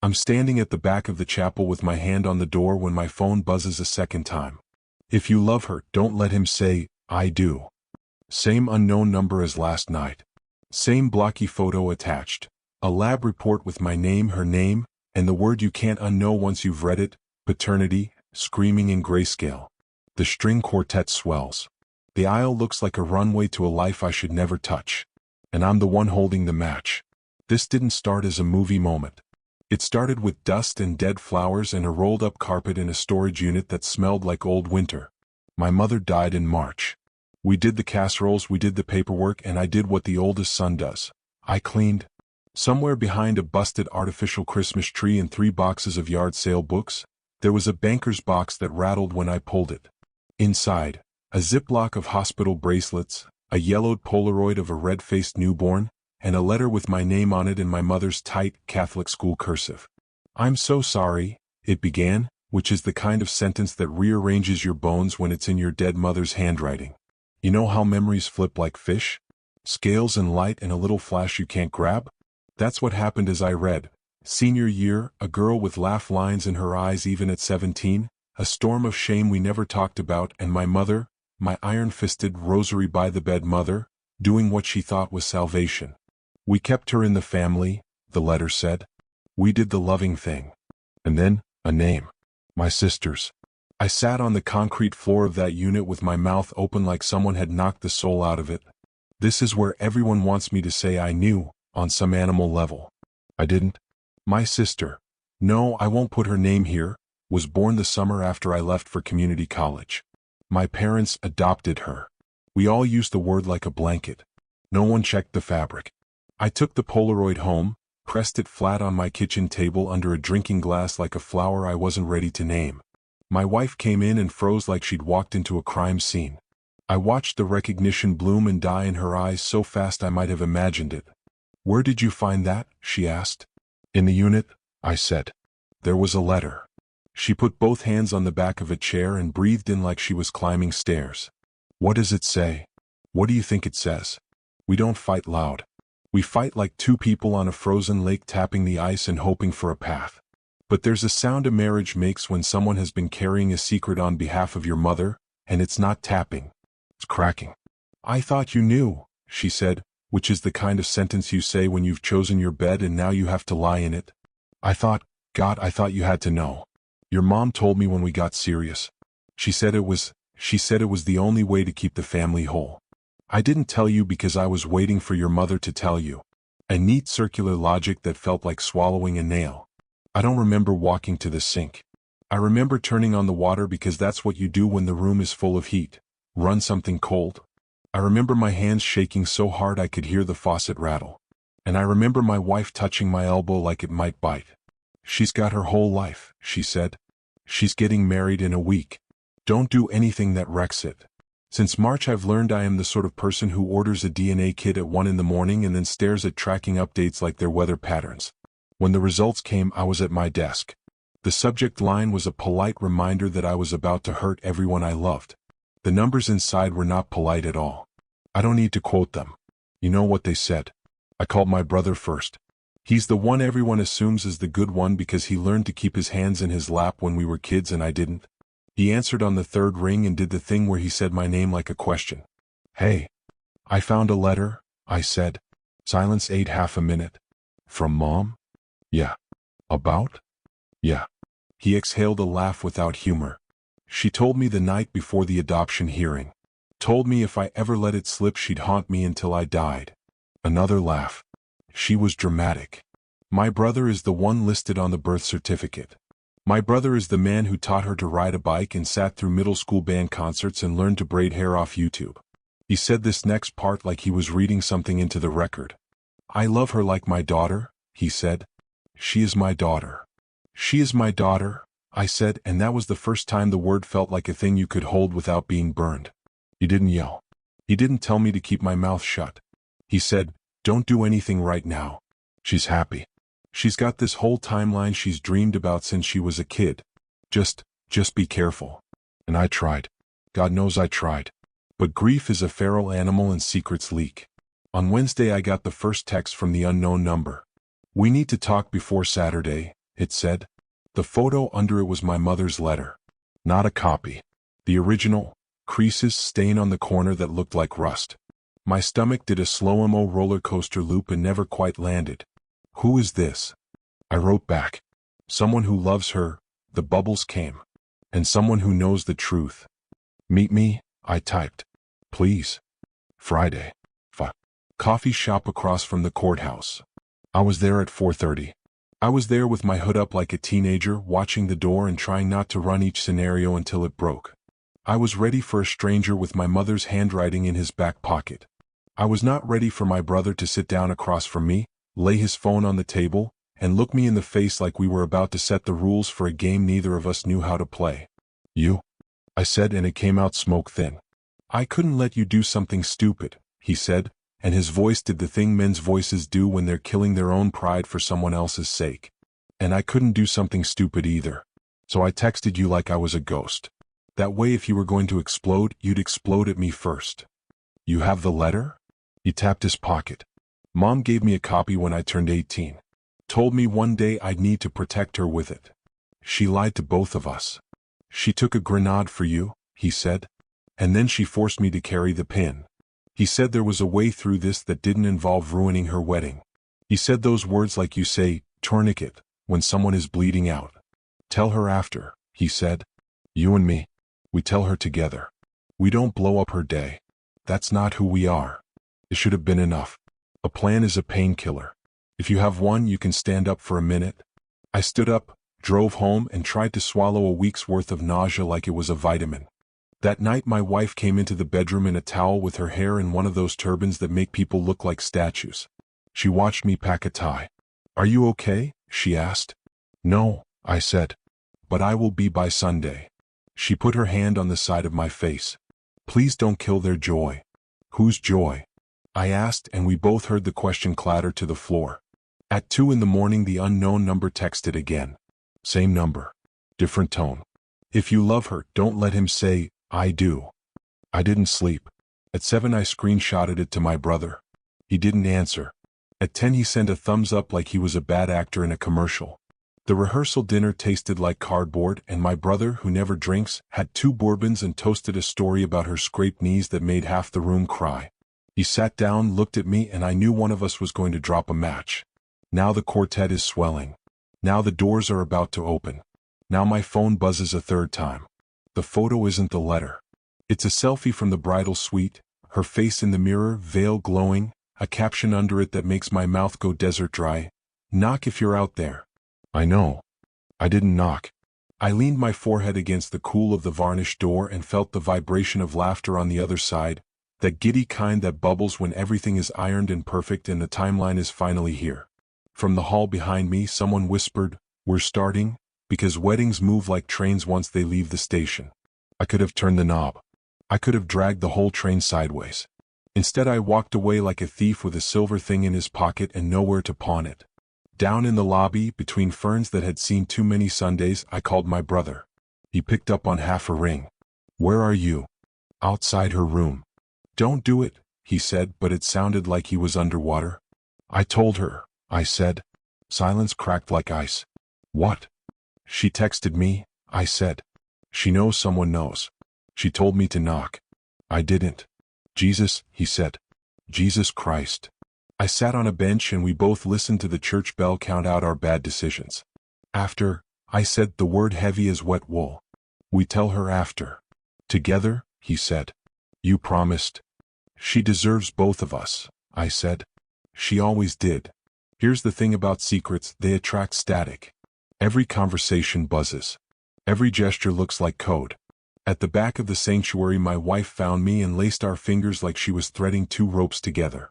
I'm standing at the back of the chapel with my hand on the door when my phone buzzes a second time. If you love her, don't let him say, I do. Same unknown number as last night. Same blocky photo attached. A lab report with my name, her name, and the word you can't unknow once you've read it, paternity, screaming in grayscale. The string quartet swells. The aisle looks like a runway to a life I should never touch. And I'm the one holding the match. This didn't start as a movie moment. It started with dust and dead flowers and a rolled-up carpet in a storage unit that smelled like old winter. My mother died in March. We did the casseroles, we did the paperwork, and I did what the oldest son does. I cleaned. Somewhere behind a busted artificial Christmas tree and 3 boxes of yard sale books, there was a banker's box that rattled when I pulled it. Inside, a Ziploc of hospital bracelets, a yellowed Polaroid of a red-faced newborn, and a letter with my name on it in my mother's tight Catholic school cursive. I'm so sorry, it began, which is the kind of sentence that rearranges your bones when it's in your dead mother's handwriting. You know how memories flip like fish? Scales and light and a little flash you can't grab? That's what happened as I read. Senior year, a girl with laugh lines in her eyes even at 17, a storm of shame we never talked about, and my mother, my iron-fisted, rosary-by-the-bed mother, doing what she thought was salvation. We kept her in the family, the letter said. We did the loving thing. And then, a name. My sister's. I sat on the concrete floor of that unit with my mouth open like someone had knocked the soul out of it. This is where everyone wants me to say I knew, on some animal level. I didn't. My sister, no, I won't put her name here, was born the summer after I left for community college. My parents adopted her. We all used the word like a blanket. No one checked the fabric. I took the Polaroid home, pressed it flat on my kitchen table under a drinking glass like a flower I wasn't ready to name. My wife came in and froze like she'd walked into a crime scene. I watched the recognition bloom and die in her eyes so fast I might have imagined it. Where did you find that? She asked. In the unit, I said. There was a letter. She put both hands on the back of a chair and breathed in like she was climbing stairs. What does it say? What do you think it says? We don't fight loud. We fight like 2 people on a frozen lake tapping the ice and hoping for a path. But there's a sound a marriage makes when someone has been carrying a secret on behalf of your mother, and it's not tapping. It's cracking. I thought you knew, she said, which is the kind of sentence you say when you've chosen your bed and now you have to lie in it. I thought you had to know. Your mom told me when we got serious. She said it was the only way to keep the family whole. I didn't tell you because I was waiting for your mother to tell you. A neat circular logic that felt like swallowing a nail. I don't remember walking to the sink. I remember turning on the water because that's what you do when the room is full of heat. Run something cold. I remember my hands shaking so hard I could hear the faucet rattle. And I remember my wife touching my elbow like it might bite. She's got her whole life, she said. She's getting married in a week. Don't do anything that wrecks it. Since March I've learned I am the sort of person who orders a DNA kit at 1 in the morning and then stares at tracking updates like they're weather patterns. When the results came, I was at my desk. The subject line was a polite reminder that I was about to hurt everyone I loved. The numbers inside were not polite at all. I don't need to quote them. You know what they said. I called my brother first. He's the one everyone assumes is the good one because he learned to keep his hands in his lap when we were kids and I didn't. He answered on the 3rd ring and did the thing where he said my name like a question. Hey. I found a letter, I said. Silence ate half a minute. From Mom? Yeah. About? Yeah. He exhaled a laugh without humor. She told me the night before the adoption hearing. Told me if I ever let it slip she'd haunt me until I died. Another laugh. She was dramatic. My brother is the one listed on the birth certificate. My brother is the man who taught her to ride a bike and sat through middle school band concerts and learned to braid hair off YouTube. He said this next part like he was reading something into the record. I love her like my daughter, he said. She is my daughter. She is my daughter, I said, and that was the first time the word felt like a thing you could hold without being burned. He didn't yell. He didn't tell me to keep my mouth shut. He said, don't do anything right now. She's happy. She's got this whole timeline she's dreamed about since she was a kid. Just be careful. And I tried. God knows I tried. But grief is a feral animal and secrets leak. On Wednesday I got the first text from the unknown number. We need to talk before Saturday, it said. The photo under it was my mother's letter. Not a copy. The original, creases stain on the corner that looked like rust. My stomach did a slow-mo roller coaster loop and never quite landed. Who is this? I wrote back. Someone who loves her, the bubbles came. And someone who knows the truth. Meet me, I typed. Please. Friday. Coffee shop across from the courthouse. I was there at 4:30. I was there with my hood up like a teenager, watching the door and trying not to run each scenario until it broke. I was ready for a stranger with my mother's handwriting in his back pocket. I was not ready for my brother to sit down across from me, lay his phone on the table, and look me in the face like we were about to set the rules for a game neither of us knew how to play. You? I said, and it came out smoke thin. I couldn't let you do something stupid, he said, and his voice did the thing men's voices do when they're killing their own pride for someone else's sake. And I couldn't do something stupid either. So I texted you like I was a ghost. That way if you were going to explode, you'd explode at me first. You have the letter? He tapped his pocket. Mom gave me a copy when I turned 18. Told me one day I'd need to protect her with it. She lied to both of us. She took a grenade for you, he said. And then she forced me to carry the pin. He said there was a way through this that didn't involve ruining her wedding. He said those words like you say, tourniquet, when someone is bleeding out. Tell her after, he said. You and me. We tell her together. We don't blow up her day. That's not who we are. It should have been enough. A plan is a painkiller. If you have one, you can stand up for a minute. I stood up, drove home, and tried to swallow a week's worth of nausea like it was a vitamin. That night my wife came into the bedroom in a towel with her hair in one of those turbans that make people look like statues. She watched me pack a tie. Are you okay? She asked. No, I said. But I will be by Sunday. She put her hand on the side of my face. Please don't kill their joy. Whose joy? I asked, and we both heard the question clatter to the floor. At 2 a.m, the unknown number texted again. Same number. Different tone. If you love her, don't let him say, I do. I didn't sleep. At 7 I screenshotted it to my brother. He didn't answer. At 10 he sent a thumbs up like he was a bad actor in a commercial. The rehearsal dinner tasted like cardboard, and my brother, who never drinks, had 2 bourbons and toasted a story about her scraped knees that made half the room cry. He sat down, looked at me, and I knew one of us was going to drop a match. Now the quartet is swelling. Now the doors are about to open. Now my phone buzzes a 3rd time. The photo isn't the letter. It's a selfie from the bridal suite, her face in the mirror, veil glowing, a caption under it that makes my mouth go desert dry. Knock if you're out there. I know. I didn't knock. I leaned my forehead against the cool of the varnished door and felt the vibration of laughter on the other side, that giddy kind that bubbles when everything is ironed and perfect and the timeline is finally here. From the hall behind me, someone whispered, "We're starting," because weddings move like trains once they leave the station. I could have turned the knob. I could have dragged the whole train sideways. Instead I walked away like a thief with a silver thing in his pocket and nowhere to pawn it. Down in the lobby, between ferns that had seen too many Sundays, I called my brother. He picked up on half a ring. Where are you? Outside her room. Don't do it, he said, but it sounded like he was underwater. I told her, I said. Silence cracked like ice. What? She texted me, I said. She knows someone knows. She told me to knock. I didn't. Jesus, he said. Jesus Christ. I sat on a bench and we both listened to the church bell count out our bad decisions. After, I said, the word heavy as wet wool. We tell her after. Together, he said. You promised. She deserves both of us, I said. She always did. Here's the thing about secrets, they attract static. Every conversation buzzes. Every gesture looks like code. At the back of the sanctuary my wife found me and laced our fingers like she was threading 2 ropes together.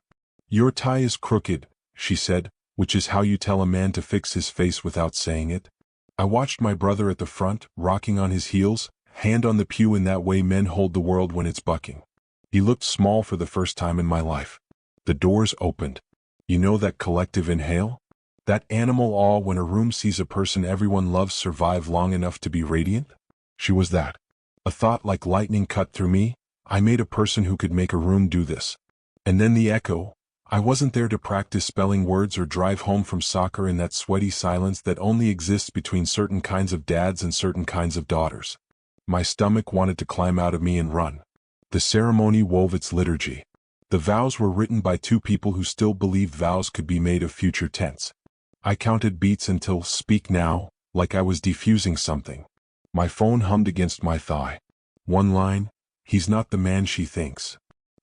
Your tie is crooked, she said, which is how you tell a man to fix his face without saying it. I watched my brother at the front, rocking on his heels, hand on the pew in that way men hold the world when it's bucking. He looked small for the first time in my life. The doors opened. You know that collective inhale? That animal awe when a room sees a person everyone loves survive long enough to be radiant? She was that. A thought like lightning cut through me. I made a person who could make a room do this. And then the echo, I wasn't there to practice spelling words or drive home from soccer in that sweaty silence that only exists between certain kinds of dads and certain kinds of daughters. My stomach wanted to climb out of me and run. The ceremony wove its liturgy. The vows were written by two people who still believed vows could be made of future tense. I counted beats until "speak now," like I was defusing something. My phone hummed against my thigh. One line, "He's not the man she thinks."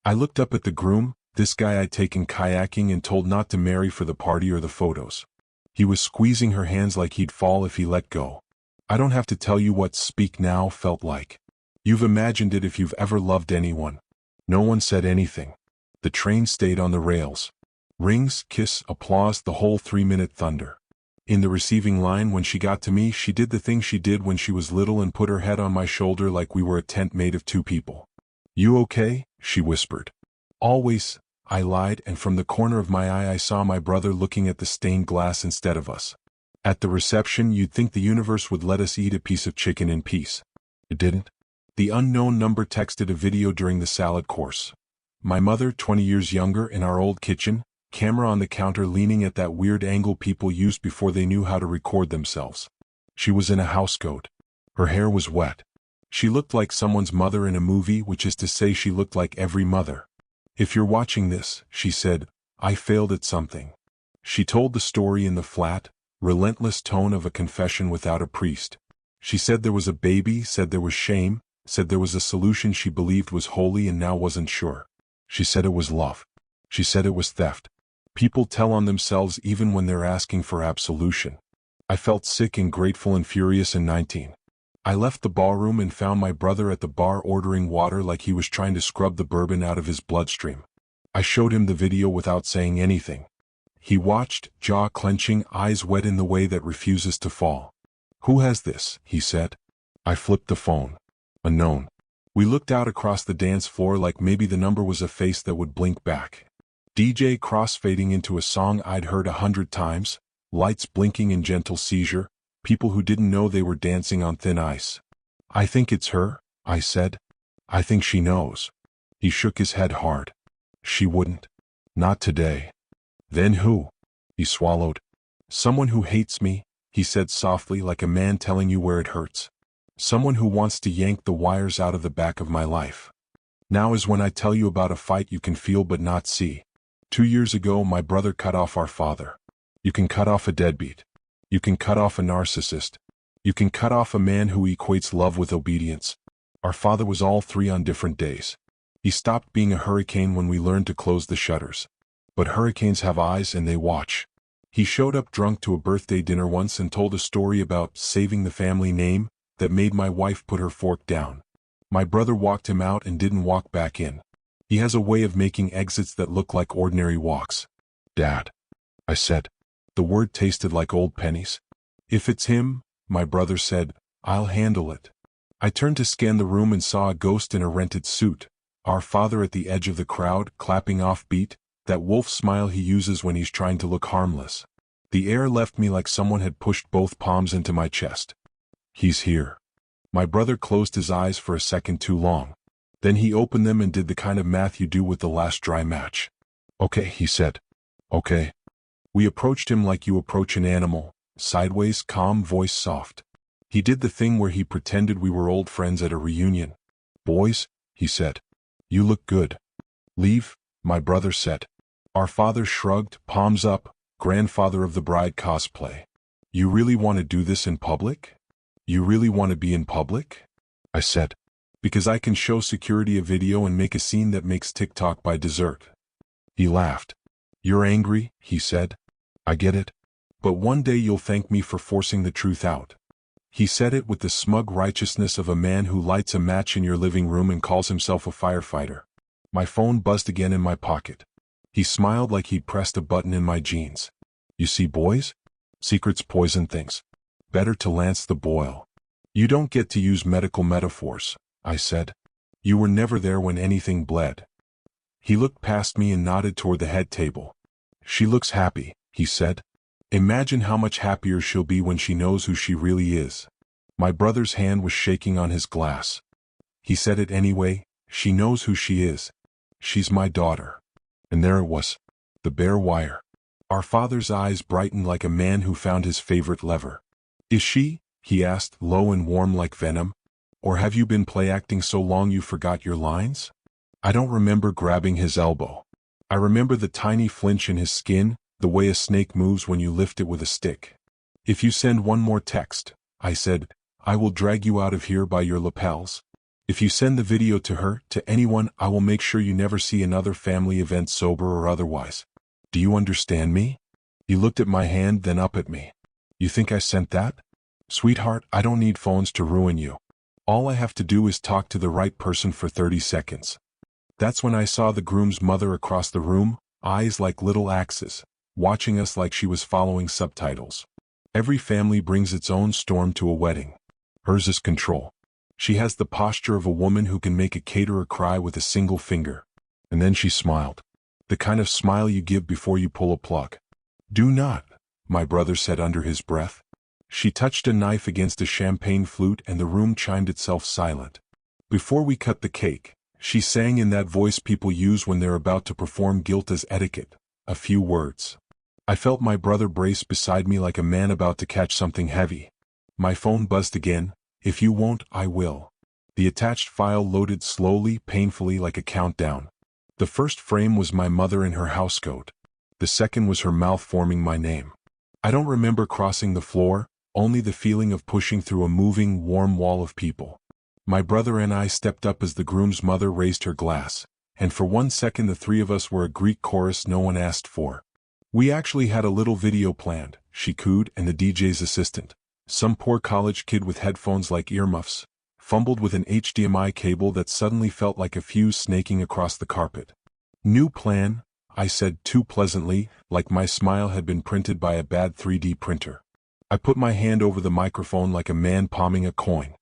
I looked up at the groom, this guy I'd taken kayaking and told not to marry for the party or the photos. He was squeezing her hands like he'd fall if he let go. I don't have to tell you what "speak now" felt like. You've imagined it if you've ever loved anyone. No one said anything. The train stayed on the rails. Rings, kiss, applause, the whole 3-minute thunder. In the receiving line, when she got to me, she did the thing she did when she was little and put her head on my shoulder like we were a tent made of two people. "You okay?" she whispered. "Always," I lied, and from the corner of my eye I saw my brother looking at the stained glass instead of us. At the reception, you'd think the universe would let us eat a piece of chicken in peace. It didn't. The unknown number texted a video during the salad course. My mother, 20 years younger, in our old kitchen, camera on the counter, leaning at that weird angle people used before they knew how to record themselves. She was in a housecoat. Her hair was wet. She looked like someone's mother in a movie, which is to say she looked like every mother. "If you're watching this," she said, "I failed at something." She told the story in the flat, relentless tone of a confession without a priest. She said there was a baby, said there was shame, said there was a solution she believed was holy and now wasn't sure. She said it was love. She said it was theft. People tell on themselves even when they're asking for absolution. I felt sick and grateful and furious and 19. I left the ballroom and found my brother at the bar ordering water like he was trying to scrub the bourbon out of his bloodstream. I showed him the video without saying anything. He watched, jaw clenching, eyes wet in the way that refuses to fall. "Who has this?" he said. I flipped the phone. Unknown. We looked out across the dance floor like maybe the number was a face that would blink back. DJ crossfading into a song I'd heard 100 times, lights blinking in gentle seizure, people who didn't know they were dancing on thin ice. "I think it's her," I said. "I think she knows." He shook his head hard. "She wouldn't. Not today." "Then who?" He swallowed. "Someone who hates me," he said softly, like a man telling you where it hurts. "Someone who wants to yank the wires out of the back of my life." Now is when I tell you about a fight you can feel but not see. 2 years ago, my brother cut off our father. You can cut off a deadbeat. You can cut off a narcissist. You can cut off a man who equates love with obedience. Our father was all three on different days. He stopped being a hurricane when we learned to close the shutters. But hurricanes have eyes and they watch. He showed up drunk to a birthday dinner once and told a story about saving the family name that made my wife put her fork down. My brother walked him out and didn't walk back in. He has a way of making exits that look like ordinary walks. "Dad," I said. The word tasted like old pennies. "If it's him," my brother said, "I'll handle it." I turned to scan the room and saw a ghost in a rented suit, our father at the edge of the crowd, clapping off beat, that wolf smile he uses when he's trying to look harmless. The air left me like someone had pushed both palms into my chest. "He's here." My brother closed his eyes for a second too long. Then he opened them and did the kind of math you do with the last dry match. "Okay," he said. "Okay." We approached him like you approach an animal, sideways, calm, voice soft. He did the thing where he pretended we were old friends at a reunion. "Boys," he said, "you look good." "Leave," my brother said. Our father shrugged, palms up, grandfather of the bride cosplay. "You really want to do this in public? You really want to be in public?" I said. "Because I can show security a video and make a scene that makes TikTok by dessert." He laughed. "You're angry," he said. "I get it. But one day you'll thank me for forcing the truth out." He said it with the smug righteousness of a man who lights a match in your living room and calls himself a firefighter. My phone buzzed again in my pocket. He smiled like he'd pressed a button in my jeans. "You see, boys? Secrets poison things. Better to lance the boil." "You don't get to use medical metaphors," I said. "You were never there when anything bled." He looked past me and nodded toward the head table. "She looks happy," he said. "Imagine how much happier she'll be when she knows who she really is." My brother's hand was shaking on his glass. He said it anyway, "She knows who she is. She's my daughter." And there it was. The bare wire. Our father's eyes brightened like a man who found his favorite lever. Is she? He asked, low and warm like venom. Or have you been play-acting so long you forgot your lines? I don't remember grabbing his elbow. I remember the tiny flinch in his skin, the way a snake moves when you lift it with a stick. If you send one more text, I said, I will drag you out of here by your lapels. If you send the video to her, to anyone, I will make sure you never see another family event sober or otherwise. Do you understand me? He looked at my hand, then up at me. You think I sent that? Sweetheart, I don't need phones to ruin you. All I have to do is talk to the right person for 30 seconds. That's when I saw the groom's mother across the room, eyes like little axes, watching us like she was following subtitles. Every family brings its own storm to a wedding. Hers is control. She has the posture of a woman who can make a caterer cry with a single finger. And then she smiled. The kind of smile you give before you pull a plug. Do not, my brother said under his breath. She touched a knife against a champagne flute and the room chimed itself silent. Before we cut the cake, she sang in that voice people use when they're about to perform guilt as etiquette, a few words. I felt my brother brace beside me like a man about to catch something heavy. My phone buzzed again. If you won't, I will. The attached file loaded slowly, painfully like a countdown. The first frame was my mother in her housecoat. The second was her mouth forming my name. I don't remember crossing the floor, only the feeling of pushing through a moving, warm wall of people. My brother and I stepped up as the groom's mother raised her glass, and for 1 second the three of us were a Greek chorus no one asked for. We actually had a little video planned, she cooed, and the DJ's assistant, some poor college kid with headphones like earmuffs, fumbled with an HDMI cable that suddenly felt like a fuse snaking across the carpet. New plan, I said too pleasantly, like my smile had been printed by a bad 3D printer. I put my hand over the microphone like a man palming a coin.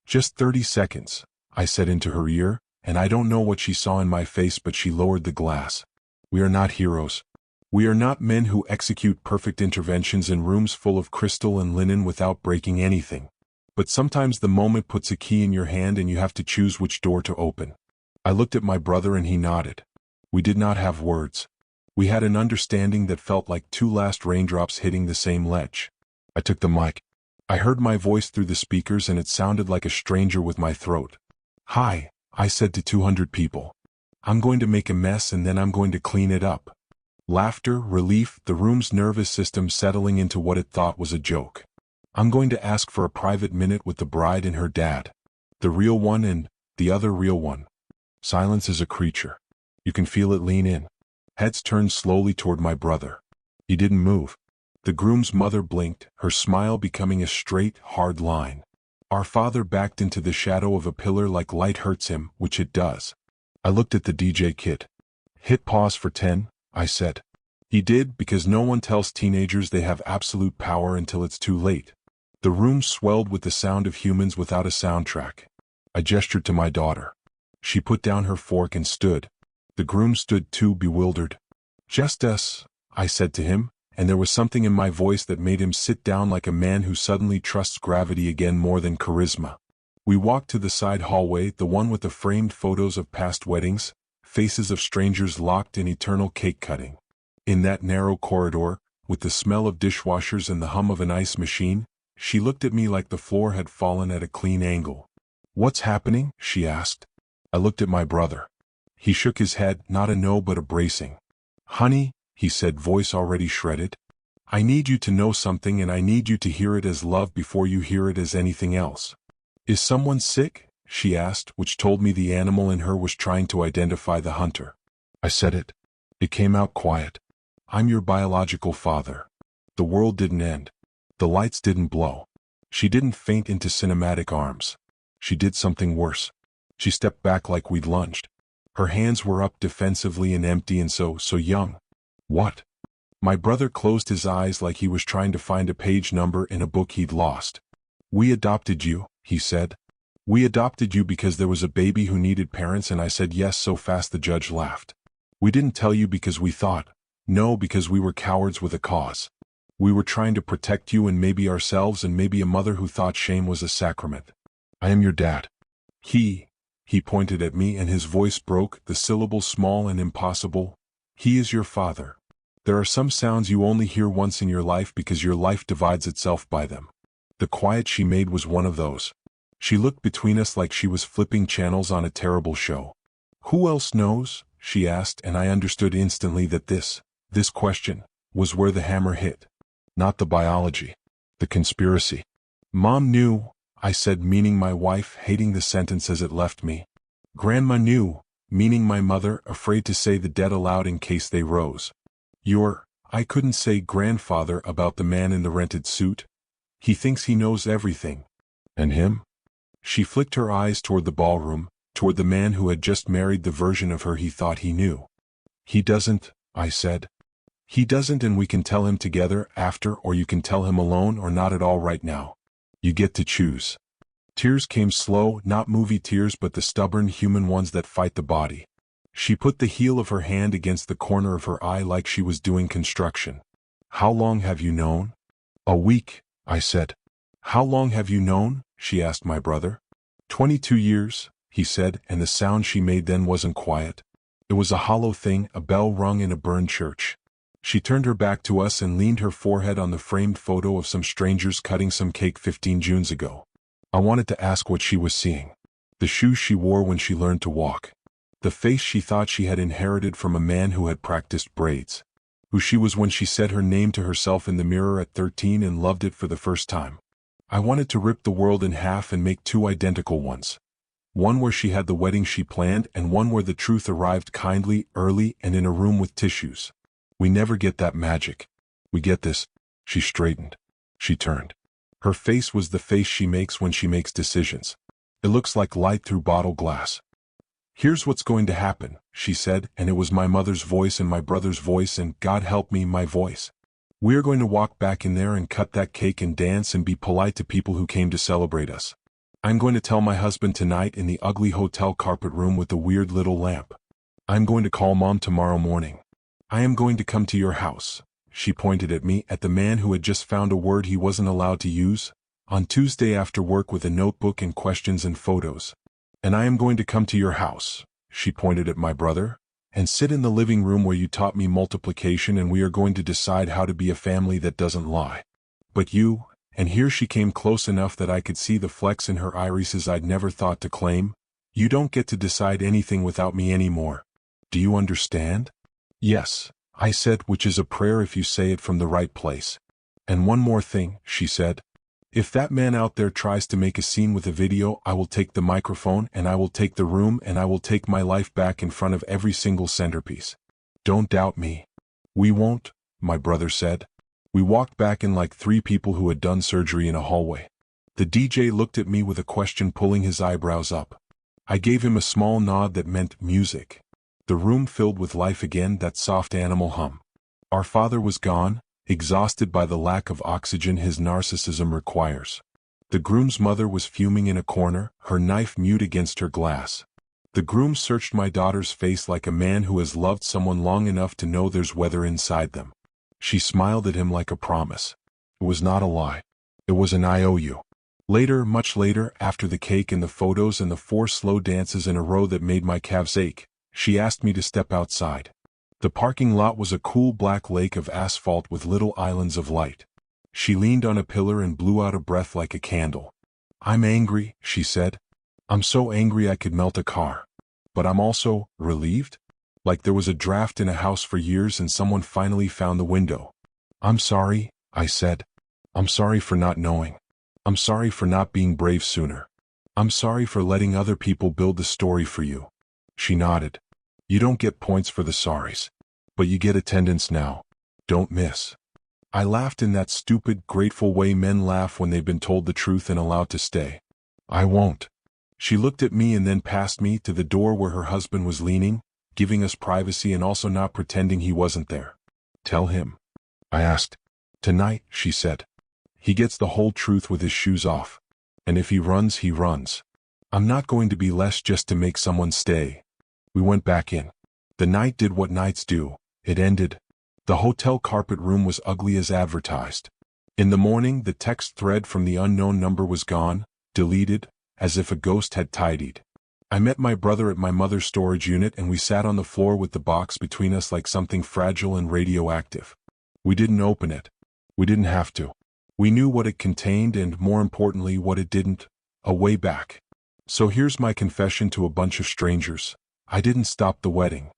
Just 30 seconds, I said into her ear, and I don't know what she saw in my face but she lowered the glass. We are not heroes. We are not men who execute perfect interventions in rooms full of crystal and linen without breaking anything. But sometimes the moment puts a key in your hand and you have to choose which door to open. I looked at my brother and he nodded. We did not have words. We had an understanding that felt like two last raindrops hitting the same ledge. I took the mic. I heard my voice through the speakers and it sounded like a stranger with my throat. Hi, I said to 200 people. I'm going to make a mess and then I'm going to clean it up. Laughter, relief, the room's nervous system settling into what it thought was a joke. I'm going to ask for a private minute with the bride and her dad. The real one and the other real one. Silence is a creature. You can feel it lean in. Heads turned slowly toward my brother. He didn't move. The groom's mother blinked, her smile becoming a straight, hard line. Our father backed into the shadow of a pillar like light hurts him, which it does. I looked at the DJ kit. Hit pause for 10, I said. He did, because no one tells teenagers they have absolute power until it's too late. The room swelled with the sound of humans without a soundtrack. I gestured to my daughter. She put down her fork and stood. The groom stood too, bewildered. Just us, I said to him, and there was something in my voice that made him sit down like a man who suddenly trusts gravity again more than charisma. We walked to the side hallway, the one with the framed photos of past weddings, faces of strangers locked in eternal cake cutting. In that narrow corridor, with the smell of dishwashers and the hum of an ice machine, she looked at me like the floor had fallen at a clean angle. What's happening? She asked. I looked at my brother. He shook his head, not a no but a bracing. Honey, he said, voice already shredded. I need you to know something and I need you to hear it as love before you hear it as anything else. Is someone sick? She asked, which told me the animal in her was trying to identify the hunter. I said it. It came out quiet. I'm your biological father. The world didn't end. The lights didn't blow. She didn't faint into cinematic arms. She did something worse. She stepped back like we'd lunged. Her hands were up defensively and empty and so young. What? My brother closed his eyes like he was trying to find a page number in a book he'd lost. We adopted you, he said. We adopted you because there was a baby who needed parents and I said yes so fast the judge laughed. We didn't tell you because we thought. No, because we were cowards with a cause. We were trying to protect you and maybe ourselves and maybe a mother who thought shame was a sacrament. I am your dad. He pointed at me and his voice broke, the syllable small and impossible. He is your father. There are some sounds you only hear once in your life because your life divides itself by them. The quiet she made was one of those. She looked between us like she was flipping channels on a terrible show. "Who else knows?" she asked, and I understood instantly that this question, was where the hammer hit. Not the biology. The conspiracy. "Mom knew," I said, meaning my wife, hating the sentence as it left me. "Grandma knew," meaning my mother, afraid to say the dead aloud in case they rose. I couldn't say grandfather about the man in the rented suit. He thinks he knows everything. And him? She flicked her eyes toward the ballroom, toward the man who had just married the version of her he thought he knew. "He doesn't," I said. "He doesn't, and we can tell him together after, or you can tell him alone or not at all right now. You get to choose." Tears came slow, not movie tears but the stubborn human ones that fight the body. She put the heel of her hand against the corner of her eye like she was doing construction. "How long have you known?" "A week," I said. "How long have you known?" she asked my brother. 22 years, he said, and the sound she made then wasn't quiet. It was a hollow thing, a bell rung in a burned church. She turned her back to us and leaned her forehead on the framed photo of some strangers cutting some cake 15 Junes ago. I wanted to ask what she was seeing. The shoes she wore when she learned to walk. The face she thought she had inherited from a man who had practiced braids. Who she was when she said her name to herself in the mirror at 13 and loved it for the first time. I wanted to rip the world in half and make two identical ones. One where she had the wedding she planned and one where the truth arrived kindly, early, and in a room with tissues. We never get that magic. We get this. She straightened. She turned. Her face was the face she makes when she makes decisions. It looks like light through bottle glass. "Here's what's going to happen," she said, and it was my mother's voice and my brother's voice and, God help me, my voice. "We are going to walk back in there and cut that cake and dance and be polite to people who came to celebrate us. I'm going to tell my husband tonight in the ugly hotel carpet room with the weird little lamp. I'm going to call Mom tomorrow morning. I am going to come to your house." She pointed at me, at the man who had just found a word he wasn't allowed to use, on Tuesday after work with a notebook and questions and photos. "And I am going to come to your house," she pointed at my brother, "and sit in the living room where you taught me multiplication, and we are going to decide how to be a family that doesn't lie. But you," and here she came close enough that I could see the flecks in her irises I'd never thought to claim, "you don't get to decide anything without me anymore. Do you understand?" "Yes," I said, which is a prayer if you say it from the right place. "And one more thing," she said. "If that man out there tries to make a scene with a video, I will take the microphone and I will take the room and I will take my life back in front of every single centerpiece. Don't doubt me." "We won't," my brother said. We walked back in like three people who had done surgery in a hallway. The DJ looked at me with a question, pulling his eyebrows up. I gave him a small nod that meant music. The room filled with life again, that soft animal hum. Our father was gone, exhausted by the lack of oxygen his narcissism requires. The groom's mother was fuming in a corner, her knife mute against her glass. The groom searched my daughter's face like a man who has loved someone long enough to know there's weather inside them. She smiled at him like a promise. It was not a lie. It was an IOU. Later, much later, after the cake and the photos and the 4 slow dances in a row that made my calves ache, she asked me to step outside. The parking lot was a cool black lake of asphalt with little islands of light. She leaned on a pillar and blew out a breath like a candle. "I'm angry," she said. "I'm so angry I could melt a car. But I'm also relieved. Like there was a draft in a house for years and someone finally found the window." "I'm sorry," I said. "I'm sorry for not knowing. I'm sorry for not being brave sooner. I'm sorry for letting other people build the story for you." She nodded. "You don't get points for the sorries. But you get attendance now. Don't miss." I laughed in that stupid, grateful way men laugh when they've been told the truth and allowed to stay. "I won't." She looked at me and then past me to the door where her husband was leaning, giving us privacy and also not pretending he wasn't there. "Tell him?" I asked. "Tonight," she said. "He gets the whole truth with his shoes off. And if he runs, he runs. I'm not going to be less just to make someone stay." We went back in. The night did what nights do. It ended. The hotel carpet room was ugly as advertised. In the morning, the text thread from the unknown number was gone, deleted, as if a ghost had tidied. I met my brother at my mother's storage unit and we sat on the floor with the box between us like something fragile and radioactive. We didn't open it. We didn't have to. We knew what it contained and, more importantly, what it didn't. A way back. So here's my confession to a bunch of strangers. I didn't stop the wedding.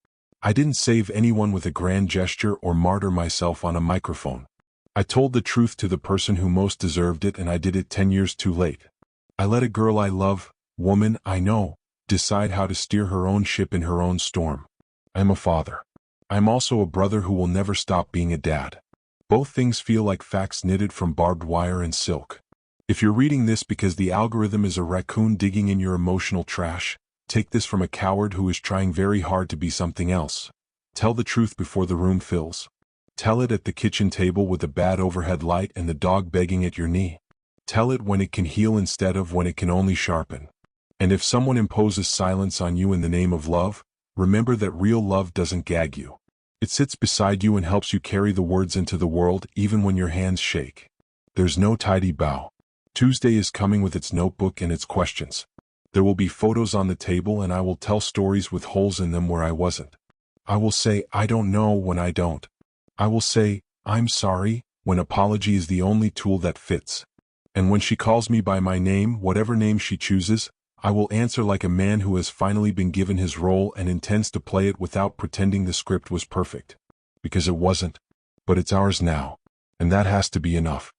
I didn't save anyone with a grand gesture or martyr myself on a microphone. I told the truth to the person who most deserved it, and I did it 10 years too late. I let a girl I love, woman I know, decide how to steer her own ship in her own storm. I'm a father. I'm also a brother who will never stop being a dad. Both things feel like facts knitted from barbed wire and silk. If you're reading this because the algorithm is a raccoon digging in your emotional trash, take this from a coward who is trying very hard to be something else. Tell the truth before the room fills. Tell it at the kitchen table with a bad overhead light and the dog begging at your knee. Tell it when it can heal instead of when it can only sharpen. And if someone imposes silence on you in the name of love, remember that real love doesn't gag you. It sits beside you and helps you carry the words into the world even when your hands shake. There's no tidy bow. Tuesday is coming with its notebook and its questions. There will be photos on the table and I will tell stories with holes in them where I wasn't. I will say, I don't know when I don't. I will say, I'm sorry, when apology is the only tool that fits. And when she calls me by my name, whatever name she chooses, I will answer like a man who has finally been given his role and intends to play it without pretending the script was perfect. Because it wasn't. But it's ours now. And that has to be enough.